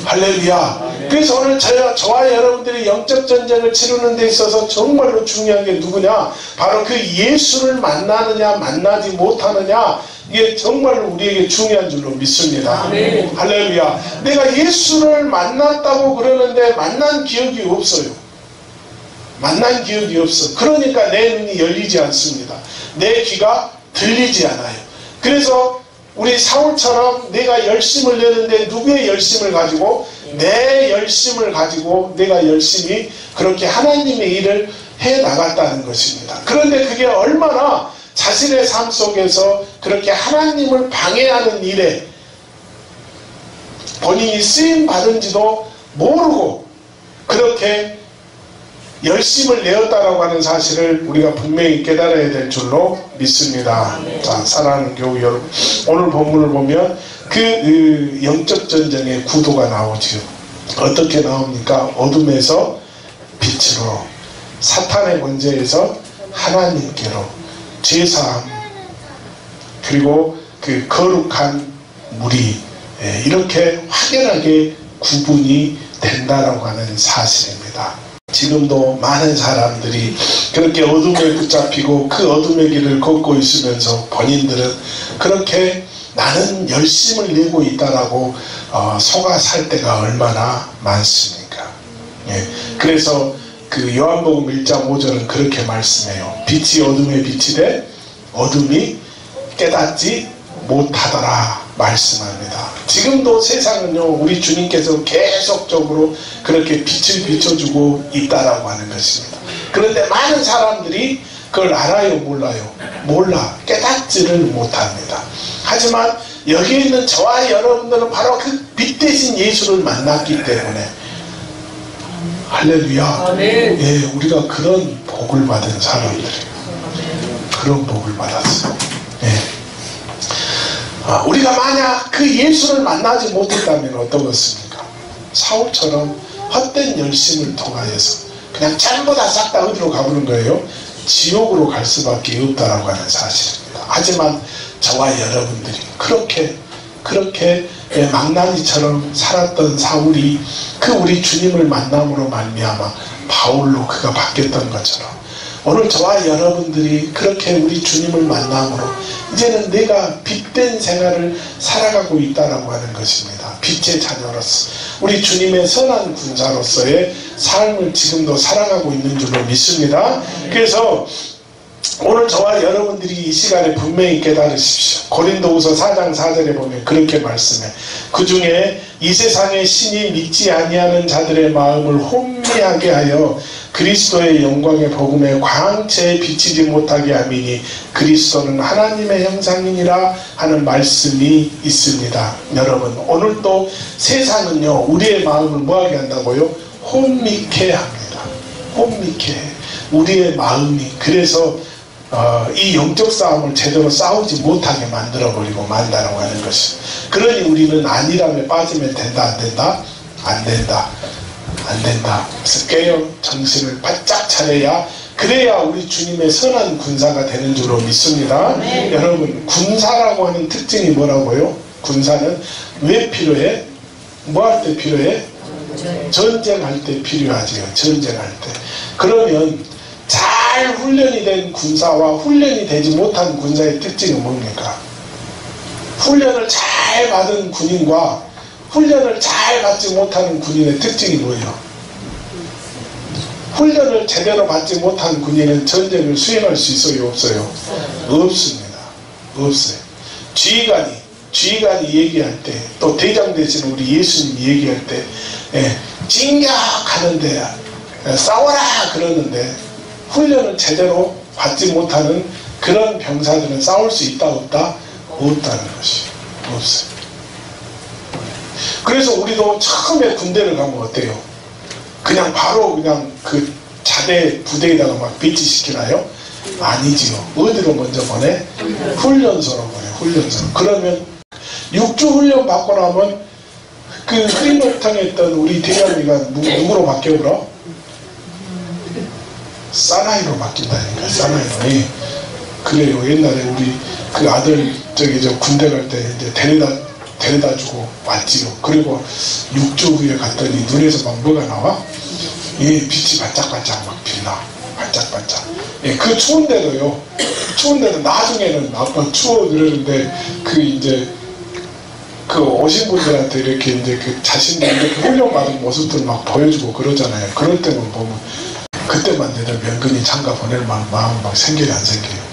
할렐루야. 그래서 오늘 저와 여러분들이 영적 전쟁을 치르는 데 있어서 정말로 중요한 게 누구냐? 바로 그 예수를 만나느냐 만나지 못하느냐, 이게 정말로 우리에게 중요한 줄로 믿습니다. 할렐루야. 내가 예수를 만났다고 그러는데 만난 기억이 없어요. 만난 기억이 없어. 그러니까 내 눈이 열리지 않습니다. 내 귀가 들리지 않아요. 그래서 우리 사울처럼 내가 열심을 내는데 누구의 열심을 가지고? 내 열심을 가지고 내가 열심히 그렇게 하나님의 일을 해 나갔다는 것입니다. 그런데 그게 얼마나 자신의 삶 속에서 그렇게 하나님을 방해하는 일에 본인이 쓰임 받은지도 모르고 그렇게 열심을 내었다라고 하는 사실을 우리가 분명히 깨달아야 될 줄로 믿습니다. 자, 사랑하는 교우 여러분, 오늘 본문을 보면 그 영적 전쟁의 구도가 나오지요. 어떻게 나옵니까? 어둠에서 빛으로, 사탄의 권세에서 하나님께로, 죄사함, 그리고 그 거룩한 무리, 이렇게 확연하게 구분이 된다라고 하는 사실입니다. 지금도 많은 사람들이 그렇게 어둠에 붙잡히고 그 어둠의 길을 걷고 있으면서 본인들은 그렇게 나는 열심을 내고 있다라고 속아 살 때가 얼마나 많습니까? 그래서 그 요한복음 1장 5절은 그렇게 말씀해요. 빛이 어둠에 비치되 어둠이 깨닫지 못하더라 말씀합니다. 지금도 세상은요, 우리 주님께서 계속적으로 그렇게 빛을 비춰주고 있다라고 하는 것입니다. 그런데 많은 사람들이 그걸 알아요, 몰라요? 몰라. 깨닫지를 못합니다. 하지만 여기 있는 저와 여러분들은 바로 그 빛 대신 예수를 만났기 때문에, 할렐루야. 예, 우리가 그런 복을 받은 사람들이에요. 그런 복을 받았어요. 예. 우리가 만약 그 예수를 만나지 못했다면 어떠겠습니까? 사울처럼 헛된 열심을 통하여서 그냥 전부 다 싹 다 어디로 가보는 거예요? 지옥으로 갈 수밖에 없다라고 하는 사실입니다. 하지만 저와 여러분들이 그렇게 망나니처럼 살았던 사울이 그 우리 주님을 만남으로 말미암아 바울로 그가 바뀌었던 것처럼 오늘 저와 여러분들이 그렇게 우리 주님을 만남으로 이제는 내가 빛된 생활을 살아가고 있다라고 하는 것입니다. 빛의 자녀로서 우리 주님의 선한 군사로서의 삶을 지금도 살아가고 있는 줄로 믿습니다. 그래서 오늘 저와 여러분들이 이 시간에 분명히 깨달으십시오. 고린도후서 4장 4절에 보면 그렇게 말씀해. 그 중에 이 세상의 신이 믿지 아니하는 자들의 마음을 혼미하게 하여 그리스도의 영광의 복음에 광채에 비치지 못하게 함이니 그리스도는 하나님의 형상이니라 하는 말씀이 있습니다. 여러분, 오늘 또 세상은요 우리의 마음을 뭐하게 한다고요? 혼미케 합니다. 혼미케 해. 우리의 마음이 그래서 이 영적 싸움을 제대로 싸우지 못하게 만들어버리고 만다라고 하는 것이. 그러니 우리는 안일함에 빠지면 된다 안 된다? 안 된다. 안 된다. 그래서 깨어 정신을 바짝 차려야, 그래야 우리 주님의 선한 군사가 되는 줄로 믿습니다. 네. 여러분, 군사라고 하는 특징이 뭐라고요? 군사는 왜 필요해? 뭐 할 때 필요해? 전쟁할 때 필요하지요. 전쟁할 때. 그러면 잘 훈련이 된 군사와 훈련이 되지 못한 군사의 특징은 뭡니까? 훈련을 잘 받은 군인과 훈련을 잘 받지 못하는 군인의 특징이 뭐예요? 훈련을 제대로 받지 못한 군인은 전쟁을 수행할 수 있어요? 없어요? 없습니다. 없어요. 지휘관이 얘기할 때, 또 대장 되시는 우리 예수님이 얘기할 때, 진격하는데 싸워라 그러는데 훈련을 제대로 받지 못하는 그런 병사들은 싸울 수 있다 없다? 없다는 것이 없어요. 그래서 우리도 처음에 군대를 가면 어때요? 그냥 바로 그냥 그 자대 부대에다가 막 배치시키나요? 아니지요. 어디로 먼저 보내? 훈련소로 보내. 훈련소. 그러면 6주 훈련 받고 나면 그 흐리노탕에 있던 우리 대장이가 누구로 바뀌어버려? 사나이로 바뀐다니까. 사나이로. 예. 그래요. 옛날에 우리 그 아들 저 군대 갈 때 이제 데려다 주고 왔지요. 그리고 6주 후에 갔더니 눈에서 막 뭐가 나와? 예, 빛이 반짝반짝 막 빛나. 반짝반짝. 예, 그 추운데도요. 추운데도 나중에는 아빠 추워 그러는데 그 이제 그 오신 분들한테 이렇게 이제 그 자신들 이렇게 훈련받은 모습들 막 보여주고 그러잖아요. 그럴 때만 보면 그때만 내가 명근히 장가 보낼 마음 막 생겨요, 안 생겨요?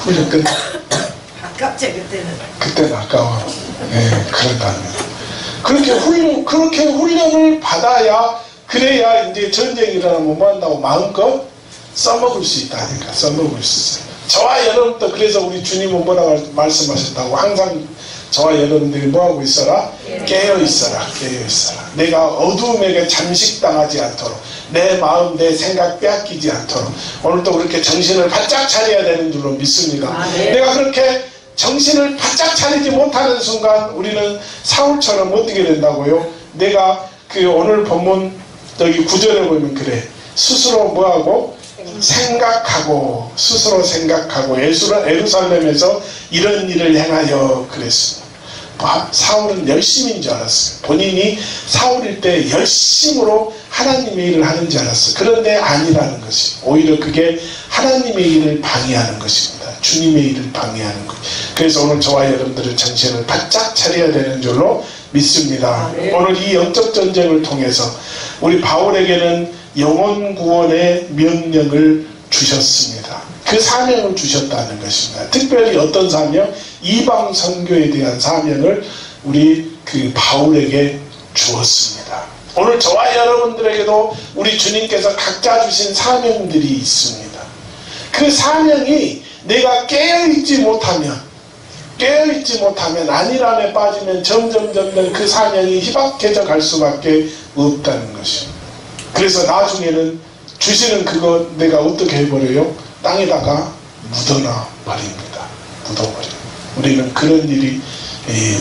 훈련 끝. 아깝지 그때는. 그때는 아까워. 예, 그런답니다. 그렇게 훈련을 받아야, 그래야 이제 전쟁이 일어나면 뭐 한다고 마음껏 써먹을 수 있다니까. 써먹을 수 있어요. 저와 여러분도 그래서 우리 주님은 뭐라고 말씀하셨다고? 항상 저와 여러분들이 뭐하고 있어라? 깨어 있어라. 깨어 있어라. 내가 어두움에게 잠식당하지 않도록, 내 마음, 내 생각 빼앗기지 않도록 오늘도 그렇게 정신을 바짝 차려야 되는 줄로 믿습니다. 내가 그렇게 정신을 바짝 차리지 못하는 순간 우리는 사울처럼 어떻게 된다고요? 내가 그 오늘 본문 여기 9절에 보면 그래. 스스로 뭐하고? 생각하고, 스스로 생각하고 예루살렘에서 이런 일을 행하여 그랬습니다. 사울은 열심인 줄 알았어요. 본인이 사울일 때 열심으로 하나님의 일을 하는 줄 알았어요. 그런데 아니라는 것이, 오히려 그게 하나님의 일을 방해하는 것입니다. 주님의 일을 방해하는 것. 그래서 오늘 저와 여러분들은 정신을 바짝 차려야 되는 줄로 믿습니다. 오늘 이 영적 전쟁을 통해서 우리 바울에게는 영혼 구원의 명령을 주셨습니다. 그 사명을 주셨다는 것입니다. 특별히 어떤 사명? 이방 선교에 대한 사명을 우리 그 바울에게 주었습니다. 오늘 저와 여러분들에게도 우리 주님께서 각자 주신 사명들이 있습니다. 그 사명이 내가 깨어있지 못하면, 안일함에 빠지면 점점 그 사명이 희박해져 갈 수밖에 없다는 것입니다. 그래서 나중에는 주시는 그거 내가 어떻게 해버려요? 땅에다가 묻어놔 버립니다. 묻어버려요. 우리는 그런 일이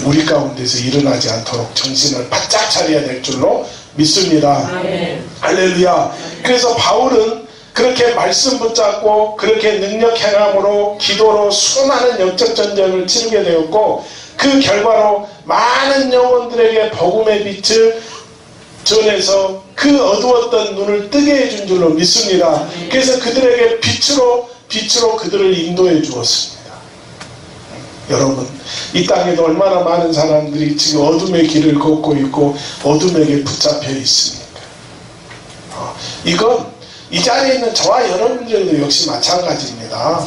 우리 가운데서 일어나지 않도록 정신을 바짝 차려야 될 줄로 믿습니다. 아멘. 할렐루야. 그래서 바울은 그렇게 말씀 붙잡고 그렇게 능력 행함으로 기도로 수많은 영적 전쟁을 치르게 되었고, 그 결과로 많은 영혼들에게 복음의 빛을 전해서 그 어두웠던 눈을 뜨게 해준 줄로 믿습니다. 그래서 그들에게 빛으로 그들을 인도해 주었습니다. 여러분, 이 땅에도 얼마나 많은 사람들이 지금 어둠의 길을 걷고 있고 어둠에게 붙잡혀 있습니까? 이건 이 자리에 있는 저와 여러분들도 역시 마찬가지입니다.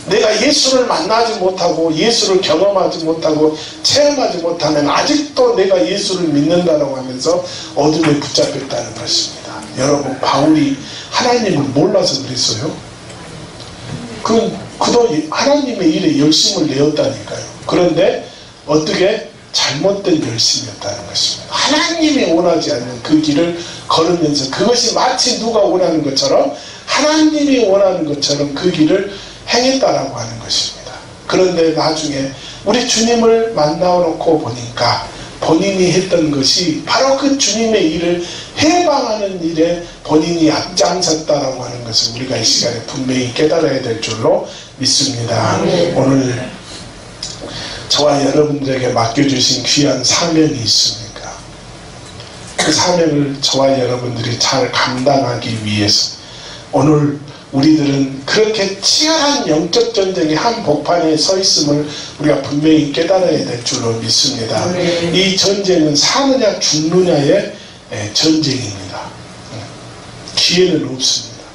내가 예수를 만나지 못하고 예수를 경험하지 못하고 체험하지 못하면 아직도 내가 예수를 믿는다라고 하면서 어둠에 붙잡혔다는 것입니다. 여러분, 바울이 하나님을 몰라서 그랬어요. 그도 하나님의 일에 열심을 내었다니까요. 그런데 어떻게 잘못된 열심이었다는 것입니다. 하나님이 원하지 않는 그 길을 걸으면서 그것이 마치 누가 원하는 것처럼 하나님이 원하는 것처럼 그 길을 행했다라고 하는 것입니다. 그런데 나중에 우리 주님을 만나놓고 보니까 본인이 했던 것이 바로 그 주님의 일을 해방하는 일에 본인이 앞장섰다라고 하는 것을 우리가 이 시간에 분명히 깨달아야 될 줄로 믿습니다. 오늘 저와 여러분들에게 맡겨주신 귀한 사명이 있습니까? 그 사명을 저와 여러분들이 잘 감당하기 위해서 오늘 우리들은 그렇게 치열한 영적 전쟁의 한복판에 서 있음을 우리가 분명히 깨달아야 될 줄로 믿습니다. 이 전쟁은 사느냐 죽느냐의 전쟁입니다. 기회는 없습니다.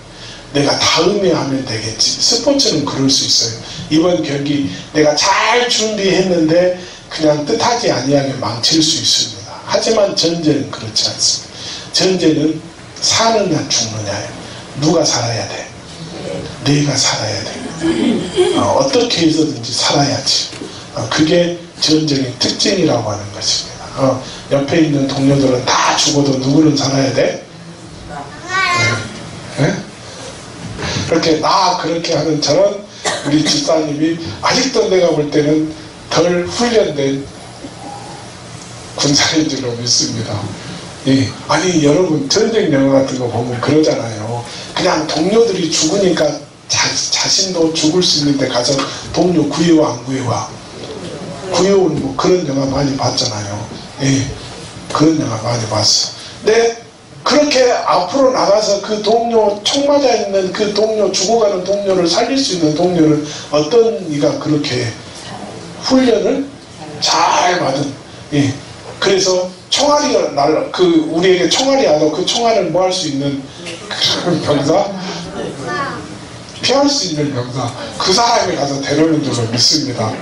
내가 다음에 하면 되겠지. 스포츠는 그럴 수 있어요. 이번 경기 내가 잘 준비했는데 그냥 뜻하지 아니하게 망칠 수 있습니다. 하지만 전쟁은 그렇지 않습니다. 전쟁은 사느냐 죽느냐예요. 누가 살아야 돼? 내가 살아야 돼. 어떻게 해서든지 살아야지. 그게 전쟁의 특징이라고 하는 것입니다. 옆에 있는 동료들은 다 죽어도 누구는 살아야 돼? 네? 그렇게 그렇게 하는 저런 우리 집사님이 아직도 내가 볼 때는 덜 훈련된 군사인 줄로 믿습니다. 아니 여러분, 전쟁 영화 같은 거 보면 그러잖아요. 그냥 동료들이 죽으니까 자신도 죽을 수 있는데 가서 동료 구해와 안 구해와. 구해온 뭐 그런 영화 많이 봤잖아요. 그런 영화 많이 봤어. 근데 그렇게 앞으로 나가서 그 동료, 총 맞아 있는 그 동료, 죽어가는 동료를 살릴 수 있는 동료를 어떤 이가 그렇게 훈련을 잘 받은. 그래서 총알이 우리에게 총알이 와도 그 총알을 뭐 할 수 있는 그런 병사? 피할 수 있는 병사. 그 사람이 가서 데려오는 줄로 믿습니다.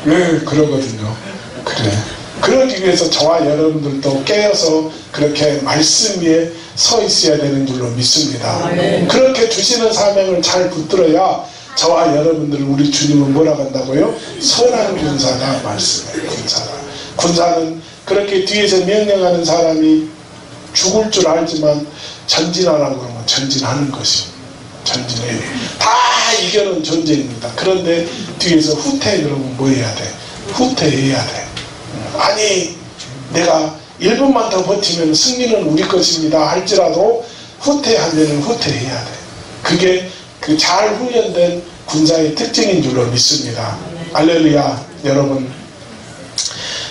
왜 그러거든요. 그래. 그러기 위해서 저와 여러분들도 깨어서 그렇게 말씀 위에 서 있어야 되는 줄로 믿습니다. 그렇게 주시는 사명을 잘 붙들어야 저와 여러분들은 우리 주님은 뭐라고 한다고요? 선한 군사다 말씀해요. 군사는 그렇게 뒤에서 명령하는 사람이 죽을 줄 알지만 전진하라고 그러면 전진하는 것입니다. 전진해요. 다 이겨는 존재입니다. 그런데 뒤에서 후퇴 그러면 뭐 해야 돼? 후퇴해야 돼. 아니 내가 1분만 더 버티면 승리는 우리 것입니다 할지라도 후퇴하면 후퇴해야 돼. 그게 그 잘 훈련된 군사의 특징인 줄로 믿습니다. 할렐루야. 여러분,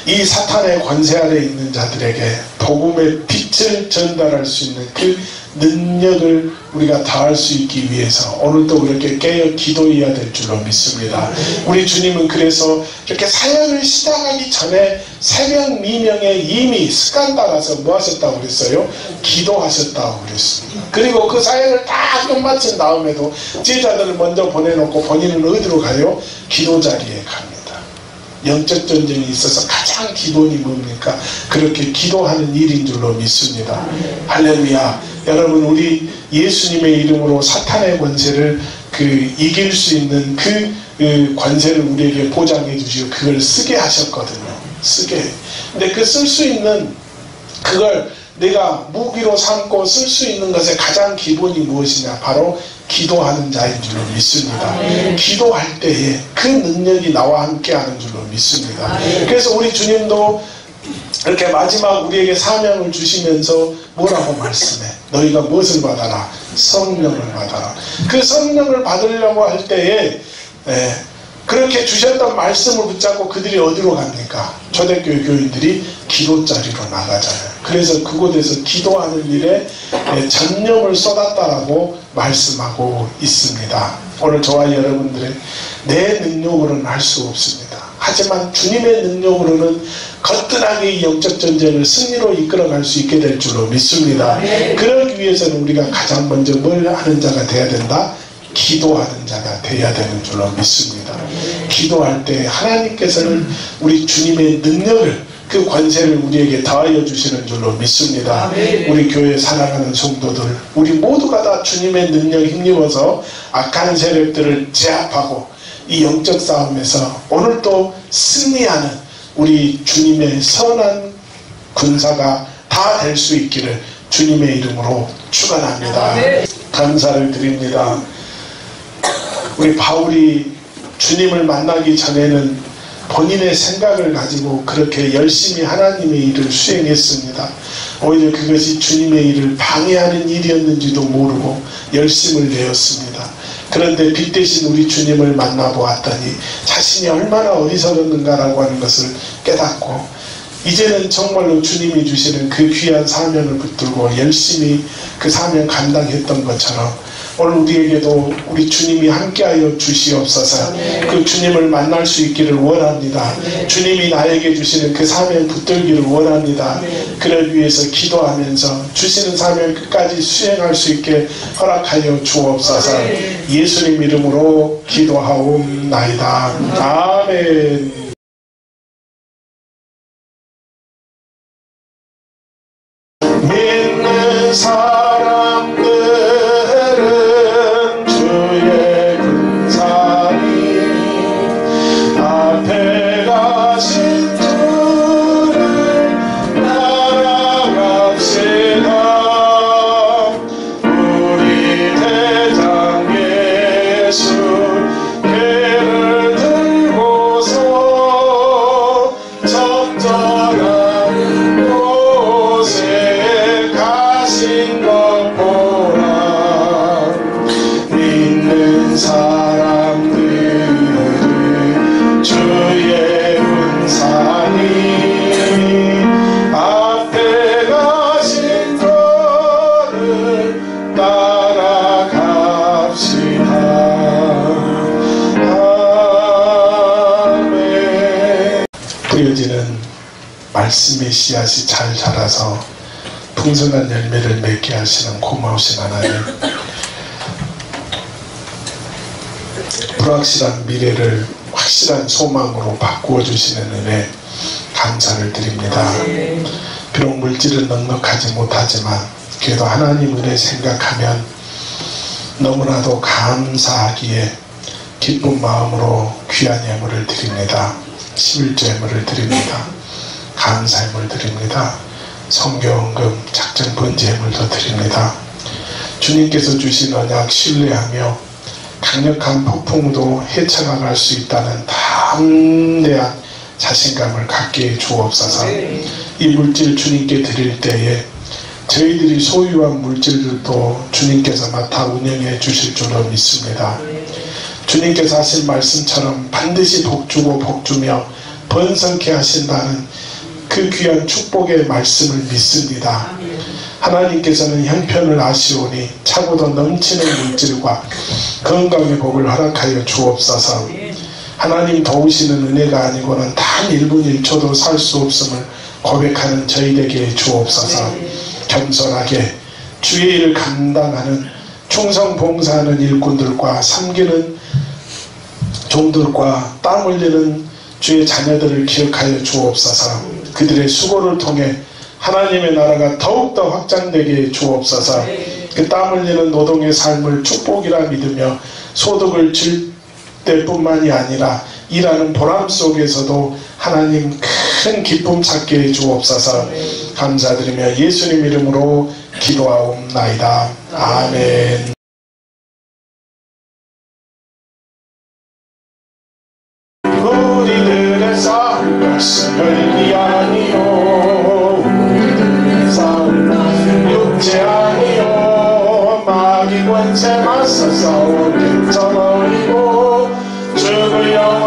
이 사탄의 권세 아래 있는 자들에게 복음의 빛을 전달할 수 있는 그 능력을 우리가 다할 수 있기 위해서 오늘도 그렇게 깨어 기도해야 될 줄로 믿습니다. 우리 주님은 그래서 이렇게 사역을 시작하기 전에 새벽 미명에 이미 습관 따라서 뭐 하셨다고 그랬어요? 기도하셨다고 그랬습니다. 그리고 그 사역을 다 끝마친 다음에도 제자들을 먼저 보내놓고 본인은 어디로 가요? 기도 자리에 갑니다. 영적 전쟁이 있어서 가장 기본이 뭡니까? 그렇게 기도하는 일인 줄로 믿습니다. 할렐루야. 여러분, 우리 예수님의 이름으로 사탄의 권세를 이길 수 있는 그 권세를 우리에게 보장해 주시고 그걸 쓰게 하셨거든요. 쓰게. 근데 그 쓸 수 있는 그걸 내가 무기로 삼고 쓸 수 있는 것의 가장 기본이 무엇이냐? 바로 기도하는 자인 줄로 믿습니다. 기도할 때에 그 능력이 나와 함께 하는 줄로 믿습니다. 그래서 우리 주님도 이렇게 마지막 우리에게 사명을 주시면서 뭐라고 말씀해? 너희가 무엇을 받아라? 성령을 받아라. 그 성령을 받으려고 할 때에 그렇게 주셨던 말씀을 붙잡고 그들이 어디로 갑니까? 초대교회 교인들이 기도자리로 나가잖아요. 그래서 그곳에서 기도하는 일에 전념을 쏟았다라고 말씀하고 있습니다. 오늘 저와 여러분들은 내 능력으로는 할 수 없습니다. 하지만 주님의 능력으로는 거뜬하게 이 영적 전쟁을 승리로 이끌어갈 수 있게 될 줄로 믿습니다. 그러기 위해서는 우리가 가장 먼저 뭘 하는 자가 돼야 된다? 기도하는 자가 돼야 되는 줄로 믿습니다. 기도할 때 하나님께서는 우리 주님의 능력을, 그 권세를 우리에게 더하여 주시는 줄로 믿습니다. 우리 교회 살아가는 성도들, 우리 모두가 다 주님의 능력에 힘입어서 악한 세력들을 제압하고 이 영적 싸움에서 오늘도 승리하는 우리 주님의 선한 군사가 다 될 수 있기를 주님의 이름으로 축원합니다. 감사를 드립니다. 우리 바울이 주님을 만나기 전에는 본인의 생각을 가지고 그렇게 열심히 하나님의 일을 수행했습니다. 오히려 그것이 주님의 일을 방해하는 일이었는지도 모르고 열심을 내었습니다. 그런데 빛 대신 우리 주님을 만나보았더니 자신이 얼마나 어리석었는가라고 하는 것을 깨닫고 이제는 정말로 주님이 주시는 그 귀한 사명을 붙들고 열심히 그 사명 감당했던 것처럼 오늘 우리에게도 우리 주님이 함께하여 주시옵소서. 그 주님을 만날 수 있기를 원합니다. 주님이 나에게 주시는 그 사명 붙들기를 원합니다. 그를 위해서 기도하면서 주시는 사명 끝까지 수행할 수 있게 허락하여 주옵소서. 예수님 이름으로 기도하옵나이다. 아멘. 믿는 사람들은 주의 군사니 앞에 가신 주를 따라갑시다. 우리 대장 예수 개를 들고서 적절한 곳에 가신 것 보라. 믿는 사람들은 주의 군사니 앞에 가신 저를 따라갑시다. 아멘. 뿌려지는 말씀의 씨앗이 잘 자라서 풍성한 열매를 맺게 하시는 고마우신 하나님, 불확실한 미래를 확실한 소망으로 바꾸어 주시는 은혜 감사를 드립니다. 비록 물질은 넉넉하지 못하지만 그래도 하나님 은혜 생각하면 너무나도 감사하기에 기쁜 마음으로 귀한 예물을 드립니다. 11조 예물을 드립니다. 감사 예물 드립니다. 성경금, 작정 번제 예물도 드립니다. 주님께서 주신 언약 신뢰하며 강력한 폭풍도 헤쳐나갈 수 있다는 담대한 자신감을 갖게 해 주옵소서. 이 물질 주님께 드릴 때에 저희들이 소유한 물질들도 주님께서 맡아 운영해 주실 줄로 믿습니다. 주님께서 하신 말씀처럼 반드시 복주고 복주며 번성케 하신다는 그 귀한 축복의 말씀을 믿습니다. 하나님께서는 형편을 아시오니 차고도 넘치는 물질과 건강의 복을 허락하여 주옵소서. 하나님 도우시는 은혜가 아니고는 단 1분 1초도 살 수 없음을 고백하는 저희에게 주옵소서. 겸손하게 주의 일을 감당하는 충성 봉사하는 일꾼들과 섬기는 종들과 땀 흘리는 주의 자녀들을 기억하여 주옵소서. 그들의 수고를 통해 하나님의 나라가 더욱더 확장되게 주옵소서. 그 땀 흘리는 노동의 삶을 축복이라 믿으며 소득을 줄 때뿐만이 아니라 일하는 보람 속에서도 하나님 큰 기쁨 찾게 해 주옵소서. 감사드리며 예수님 이름으로 기도하옵나이다. 아멘. 우리들의 싸움 별이 아니요, 우리들의 싸움 육체 아니요, 마귀 권세 맞서 싸우는 저버리고 죽을 영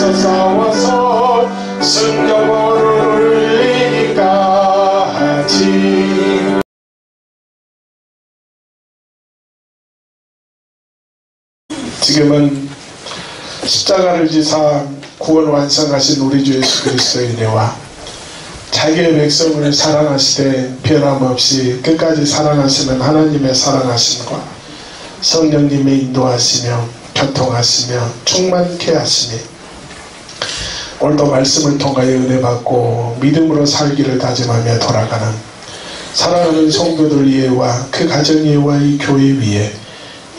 앞에서 싸워서 승격을 올리니까 하지. 지금은 십자가를 지사 구원 완성하신 우리 주 예수 그리스도의 은혜와 자기의 백성을 사랑하시되 변함없이 끝까지 사랑하시는 하나님의 사랑하심과 성령님의 인도하시며 교통하시며 충만케 하시니 오늘도 말씀을 통하여 은혜받고 믿음으로 살기를 다짐하며 돌아가는 사랑하는 성도들 위에와 그 가정 위에와 이 교회 위에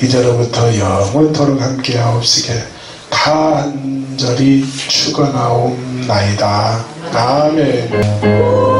이제로부터 영원토록 함께하옵시게 간절히 축원하옵나이다. 아멘.